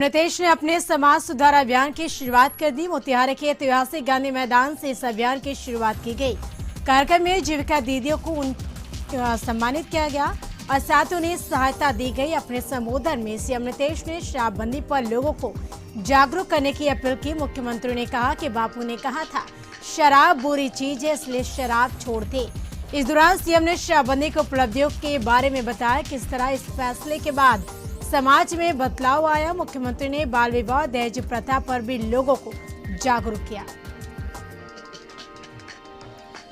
नीतीश ने अपने समाज सुधार अभियान की शुरुआत कर दी। मोतिहारी के ऐतिहासिक गांधी मैदान से इस अभियान की शुरुआत की गई। कार्यक्रम में जीविका दीदियों को सम्मानित किया गया और साथ उन्हें सहायता दी गई। अपने संबोधन में सीएम नीतीश ने शराबबंदी पर लोगों को जागरूक करने की अपील की। मुख्यमंत्री ने कहा कि बापू ने कहा था शराब बुरी चीज है, इसलिए शराब छोड़ दे। इस दौरान सीएम ने शराबबंदी की उपलब्धियों के बारे में बताया किस तरह इस फैसले के बाद समाज में बदलाव आया। मुख्यमंत्री ने बाल विवाह दहेज प्रथा पर भी लोगों को जागरूक किया।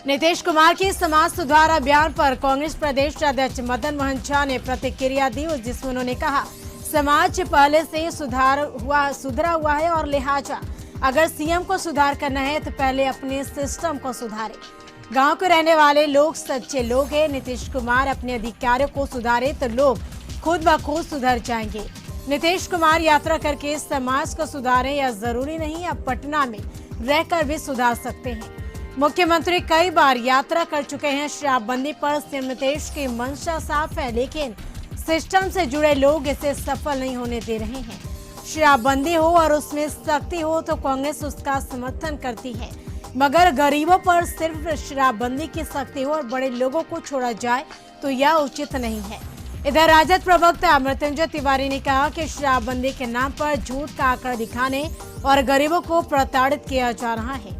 नीतीश कुमार के समाज सुधार अभियान पर कांग्रेस प्रदेश अध्यक्ष मदन मोहन झा ने प्रतिक्रिया दी, जिसमें उन्होंने कहा समाज पहले से सुधरा हुआ है और लिहाजा अगर सीएम को सुधार करना है तो पहले अपने सिस्टम को सुधारे। गांव के रहने वाले लोग सच्चे लोग हैं। नीतीश कुमार अपने अधिकारियों को सुधारे तो लोग खुद ब खुद सुधर जाएंगे। नीतीश कुमार यात्रा करके समाज को सुधारें या जरूरी नहीं, अब पटना में रहकर भी सुधार सकते हैं। मुख्यमंत्री कई बार यात्रा कर चुके हैं। शराबबंदी पर सीएम नीतीश की मंशा साफ है, लेकिन सिस्टम से जुड़े लोग इसे सफल नहीं होने दे रहे हैं। शराबबंदी हो और उसमें सख्ती हो तो कांग्रेस उसका समर्थन करती है, मगर गरीबों पर सिर्फ शराबबंदी की सख्ती हो और बड़े लोगों को छोड़ा जाए तो यह उचित नहीं है। इधर राजद प्रवक्ता मृत्युंजय तिवारी ने कहा कि शराबबंदी के नाम पर झूठ का आंकड़ा दिखाने और गरीबों को प्रताड़ित किया जा रहा है।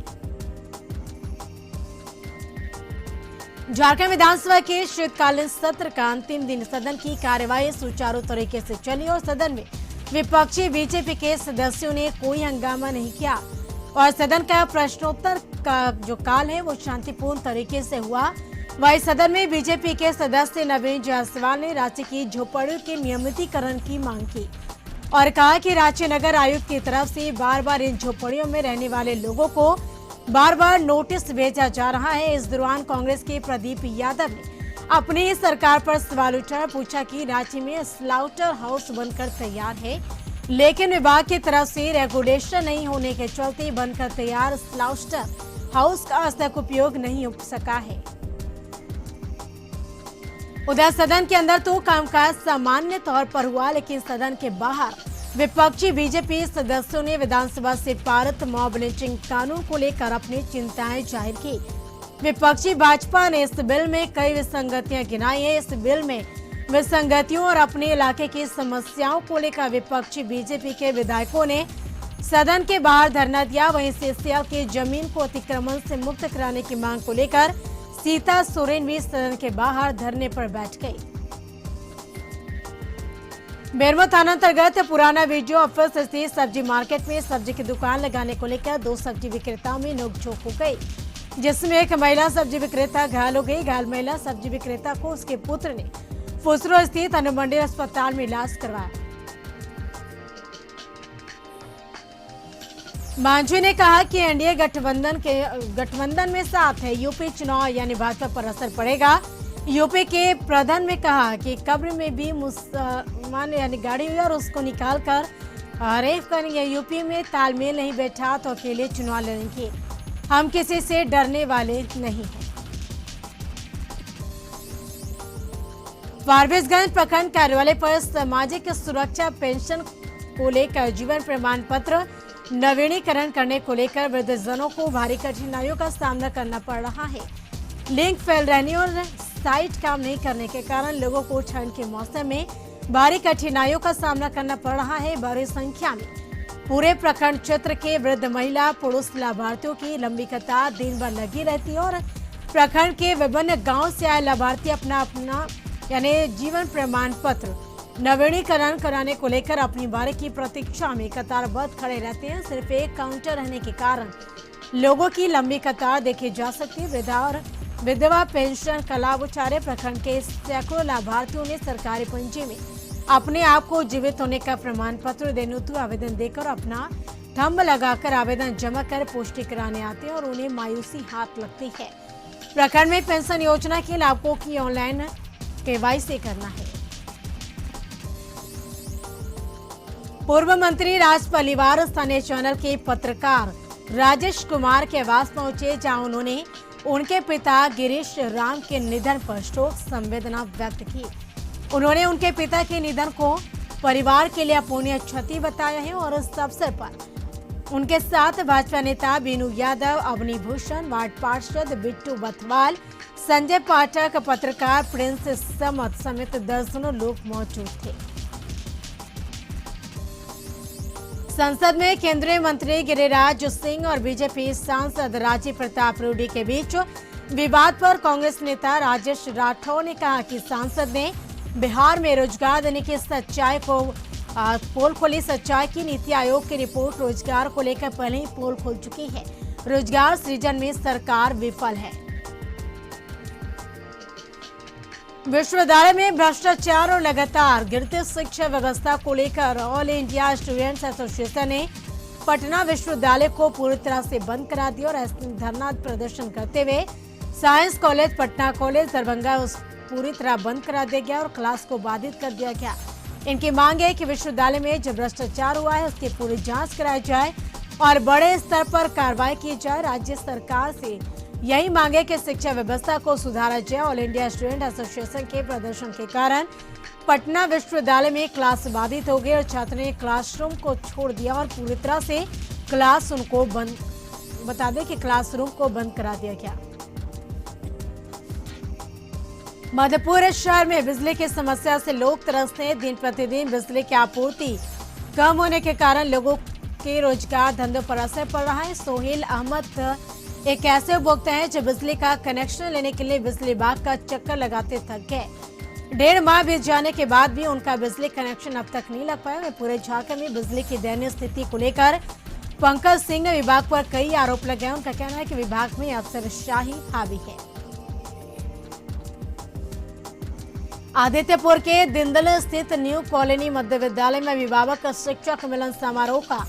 झारखंड विधानसभा के शीतकालीन सत्र का अंतिम दिन सदन की कार्यवाही सुचारू तरीके से चली और सदन में विपक्षी बीजेपी के सदस्यों ने कोई हंगामा नहीं किया और सदन का प्रश्नोत्तर का जो काल है वो शांतिपूर्ण तरीके से हुआ। वहीं सदन में बीजेपी के सदस्य नवीन जायसवाल ने रांची की झोपड़ियों के नियमितीकरण की मांग की और कहा कि रांची नगर आयुक्त की तरफ से बार बार इन झोपड़ियों में रहने वाले लोगों को बार बार नोटिस भेजा जा रहा है। इस दौरान कांग्रेस के प्रदीप यादव ने अपनी सरकार पर सवाल उठाया, पूछा कि रांची में स्लाउटर हाउस बनकर तैयार है, लेकिन विभाग की तरफ से रेगुलेशन नहीं होने के चलते बनकर तैयार स्लाउटर हाउस का आज तक उपयोग नहीं हो सका है। उधर सदन के अंदर तो कामकाज सामान्य तौर पर हुआ, लेकिन सदन के बाहर विपक्षी बीजेपी सदस्यों ने विधानसभा से पारित मॉब लिंचिंग कानून को लेकर अपनी चिंताएं जाहिर की। विपक्षी भाजपा ने इस बिल में कई विसंगतियां गिनाई है। इस बिल में विसंगतियों और अपने इलाके की समस्याओं को लेकर विपक्षी बीजेपी के विधायकों ने सदन के बाहर धरना दिया। वहीं सीसीएल की जमीन को अतिक्रमण से मुक्त कराने की मांग को लेकर सीता सोरेन भी सदन के बाहर धरने पर बैठ गई। बेरमो थाना अंतर्गत पुराना वीडियो ऑफिस स्थित सब्जी मार्केट में सब्जी की दुकान लगाने को लेकर दो सब्जी विक्रेताओं में नोकझोंक हो गई, जिसमें एक महिला सब्जी विक्रेता घायल हो गई। घायल महिला सब्जी विक्रेता को उसके पुत्र ने फुसरो स्थित अनुमंडल अस्पताल में इलाज करवाया। मांझी ने कहा कि एनडीए गठबंधन में साथ है। यूपी चुनाव यानी भाजपा पर असर पड़ेगा। यूपी के प्रधान ने कहा कि कब्र में भी मुसलमान यानी गाड़ी हुई और उसको निकाल कर रेप करेंगे। यूपी में तालमेल नहीं बैठा तो अकेले चुनाव लड़ेंगे। हम किसी से डरने वाले नहीं हैं। फारबिसगंज प्रखंड कार्यालय पर सामाजिक सुरक्षा पेंशन को लेकर जीवन प्रमाण पत्र नवीनीकरण करने को लेकर वृद्धजनों को भारी कठिनाइयों का सामना करना पड़ रहा है। लिंक फेल रहने और साइट काम नहीं करने के कारण लोगों को ठंड के मौसम में भारी कठिनाइयों का सामना करना पड़ रहा है। बड़ी संख्या में पूरे प्रखंड क्षेत्र के वृद्ध महिला पुरुष लाभार्थियों की लंबी कतार दिन भर लगी रहती है और प्रखंड के विभिन्न गाँव से आए लाभार्थी अपना यानी जीवन प्रमाण पत्र नवीनीकरण कराने को लेकर अपनी बारी की प्रतीक्षा में कतारबद्ध खड़े रहते हैं। सिर्फ एक काउंटर रहने के कारण लोगों की लंबी कतार देखी जा सकती है। वृद्धा और विधवा पेंशन का लाभ उठा रहे प्रखंड के सैकड़ों लाभार्थियों ने सरकारी पंजी में अपने आप को जीवित होने का प्रमाण पत्र देने हेतु आवेदन देकर अपना थंब लगाकर आवेदन जमा कर पुष्टि कराने आते हैं और उन्हें मायूसी हाथ लगती है। प्रखंड में पेंशन योजना के लाभों की ऑनलाइन केवाईसी करना है। पूर्व मंत्री राज पलिवार स्थानीय चैनल के पत्रकार राजेश कुमार के आवास पहुंचे, जहां उन्होंने उनके पिता गिरीश राम के निधन पर शोक संवेदना व्यक्त की। उन्होंने उनके पिता के निधन को परिवार के लिए अपूर्णीय क्षति बताया है और इस अवसर पर उनके साथ भाजपा नेता बीनू यादव, अवनी भूषण, वार्ड पार्षद बिट्टू बथवाल, संजय पाठक, पत्रकार प्रिंस समत समेत दर्जनों लोग मौजूद थे। संसद में केंद्रीय मंत्री गिरिराज सिंह और बीजेपी सांसद राजीव प्रताप रूडी के बीच विवाद पर कांग्रेस नेता राजेश राठौर ने कहा कि सांसद ने बिहार में रोजगार देने की सच्चाई को पोल खोली। सच्चाई की नीति आयोग की रिपोर्ट रोजगार को लेकर पहले ही पोल खोल चुकी है। रोजगार सृजन में सरकार विफल है। विश्वविद्यालय में भ्रष्टाचार और लगातार गिरती शिक्षा व्यवस्था को लेकर ऑल इंडिया स्टूडेंट्स एसोसिएशन ने पटना विश्वविद्यालय को पूरी तरह से बंद करा दिया और धरना प्रदर्शन करते हुए science college, Patna college, Darbhanga पूरी तरह बंद करा दिया गया और क्लास को बाधित कर दिया गया। इनकी मांग है कि विश्वविद्यालय में जो भ्रष्टाचार हुआ है उसकी पूरी जांच कराई जाए और बड़े स्तर पर कार्रवाई की जाए। राज्य सरकार से यही मांगे कि शिक्षा व्यवस्था को सुधारा जाए। ऑल इंडिया स्टूडेंट एसोसिएशन के प्रदर्शन के कारण पटना विश्वविद्यालय में क्लास बाधित हो गई और छात्र ने क्लासरूम को छोड़ दिया और पूरी तरह से क्लासरूम को बंद करा दिया गया। मधुपुर शहर में बिजली की समस्या से लोग तरसते हैं। दिन प्रतिदिन बिजली की आपूर्ति कम होने के कारण लोगों के रोजगार धंधों पर असर पड़ रहा है। सोहेल अहमद एक ऐसे उपभोक्ता हैं जो बिजली का कनेक्शन लेने के लिए बिजली विभाग का चक्कर लगाते थक गए। 1.5 माह बीत जाने के बाद भी उनका बिजली कनेक्शन अब तक नहीं लग पाया। पूरे झारखंड में बिजली की दयनीय स्थिति को लेकर पंकज सिंह ने विभाग पर कई आरोप लगाए। उनका कहना है कि विभाग में अफसरशाही हावी है। आदित्यपुर के दिंदल स्थित न्यू कॉलोनी मध्य विद्यालय में अभिभावक शिक्षक मिलन समारोह का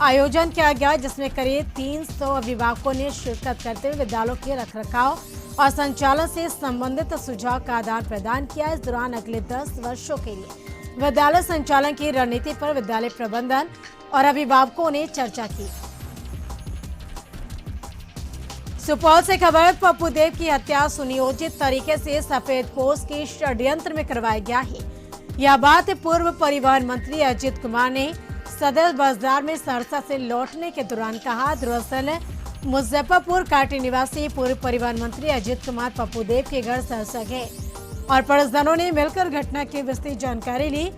आयोजन किया गया, जिसमें करीब 300 अभिभावकों ने शिरकत करते हुए विद्यालयों के रखरखाव और संचालन से संबंधित सुझाव का आदान प्रदान किया। इस दौरान अगले 10 वर्षों के लिए विद्यालय संचालन की रणनीति पर विद्यालय प्रबंधन और अभिभावकों ने चर्चा की। सुपौल से खबर, पप्पू देव की हत्या सुनियोजित तरीके से सफेद पोस्ट के षड्यंत्र में करवाया गया है। यह बात पूर्व परिवहन मंत्री अजित कुमार ने सदर बाजार में सहरसा से लौटने के दौरान कहा। दरअसल मुजफ्फरपुर काटी निवासी पूर्व परिवहन मंत्री अजित कुमार पप्पू देव के घर सहरसा गए और परिजनों ने मिलकर घटना की विस्तृत जानकारी ली।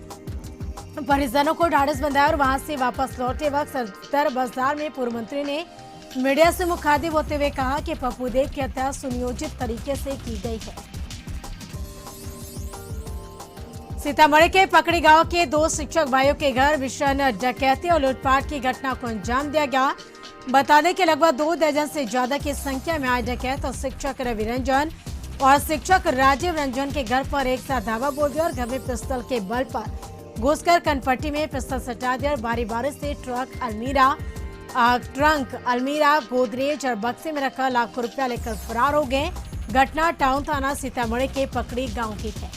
परिजनों को ढाढ़स बंधाया और वहां से वापस लौटे वक्त सदर बाजार में पूर्व मंत्री ने मीडिया से मुखातिब होते हुए कहा कि पप्पू देव की हत्या सुनियोजित तरीके से की गई है। सीतामढ़ी के पकड़ी गांव के 2 शिक्षक भाइयों के घर भीषण डकैती और लूटपाट की घटना को अंजाम दिया गया। बता दें कि लगभग 2 दर्जन से ज्यादा की संख्या में आए डकैत और शिक्षक रवि रंजन और शिक्षक राजीव रंजन के घर पर एक साथ धावा बोल दिया और घर में पिस्तौल के बल पर घुसकर कनपट्टी में पिस्तौल सटा दिया और बारी बारी से ट्रंक, अलमीरा, गोदरेज और बक्से में रखा लाखों रुपया लेकर फरार हो गए। घटना टाउन थाना सीतामढ़ी के पकड़ी गांव की है।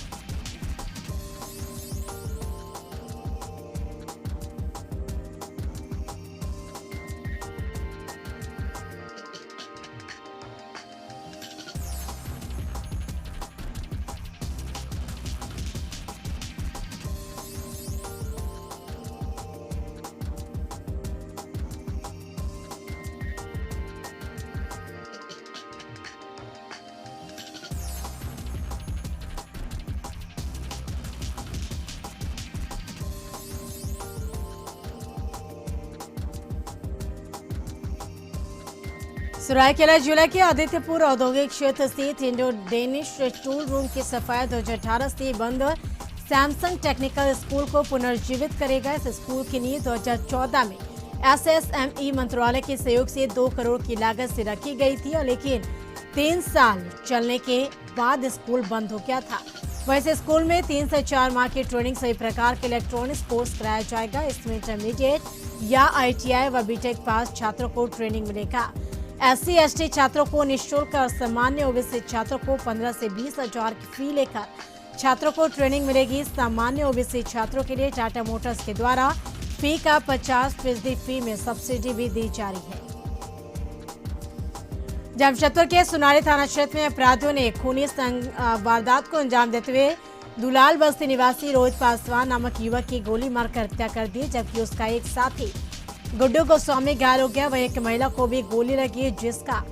सरायकेला जिला के आदित्यपुर औद्योगिक क्षेत्र स्थित इंडो डेनिश टूल रूम की सफाई 2018 से बंद सैमसंग टेक्निकल स्कूल को पुनर्जीवित करेगा। इस स्कूल की नींव 2014 में SSME मंत्रालय के सहयोग से 2 करोड़ की लागत से रखी गई थी, लेकिन 3 साल चलने के बाद स्कूल बंद हो गया था। वैसे स्कूल में 3 से 4 माह की ट्रेनिंग सभी प्रकार के इलेक्ट्रॉनिक्स कोर्स कराया जाएगा। इसमें इंटरमीडिएट या ITI व बीटेक पास छात्रों को ट्रेनिंग मिलेगा। SC/ST छात्रों को निःशुल्क और सामान्य OBC छात्रों को 15 से 20 हजार की फी लेकर छात्रों को ट्रेनिंग मिलेगी। सामान्य OBC छात्रों के लिए टाटा मोटर्स के द्वारा फी का 50% फी में सब्सिडी भी दी जा रही है। जमशेदपुर के सुनारी थाना क्षेत्र में अपराधियों ने खूनी वारदात को अंजाम देते हुए दुलाल बस्ती निवासी रोहित पासवान नामक युवक की गोली मारकर हत्या कर दी, जबकि उसका एक साथी गुड्डू गोस्वामी घायल हो गया। वहीं एक महिला को भी गोली लगी, जिसका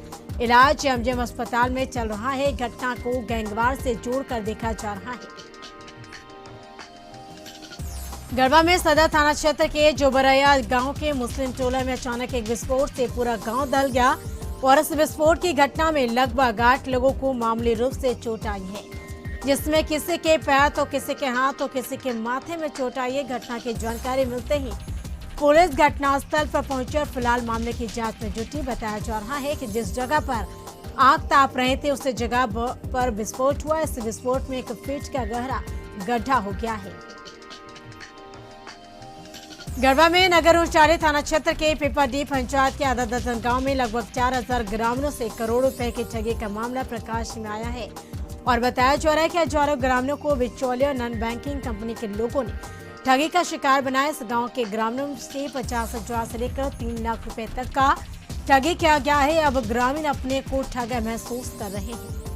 इलाज एमजीएम अस्पताल में चल रहा है। घटना को गैंगवार से जोड़कर देखा जा रहा है। गढ़वा में सदर थाना क्षेत्र के जोबरैया गांव के मुस्लिम टोला में अचानक एक विस्फोट से पूरा गांव दहल गया और इस विस्फोट की घटना में लगभग 8 लोगों को मामूली रूप से चोट आई है, जिसमें किसी के पैर तो किसी के हाथ तो किसी के माथे में चोट आई है। घटना की जानकारी मिलते ही पुलिस घटनास्थल पर पहुंची और फिलहाल मामले की जांच में जुटी। बताया जा रहा है कि जिस जगह पर आग ताप रहे थे उस जगह पर विस्फोट हुआ। इस विस्फोट में 1 फीट का गहरा गड्ढा हो गया है। गढ़वा में नगर ऊंचारी थाना क्षेत्र के पिपरडी पंचायत के आधा दर्जन गांव में लगभग 4000 ग्रामीणों से करोड़ों रुपए की ठगी का मामला प्रकाश में आया है और बताया जा रहा है कि हजारों ग्रामीणों को बिचौलिया और नॉन बैंकिंग कंपनी के लोगों ने ठगी का शिकार बनाया। इस गांव के ग्रामीणों से 50,000 से लेकर 3 लाख रुपए तक का ठगी किया गया है। अब ग्रामीण अपने को ठगा महसूस कर रहे हैं।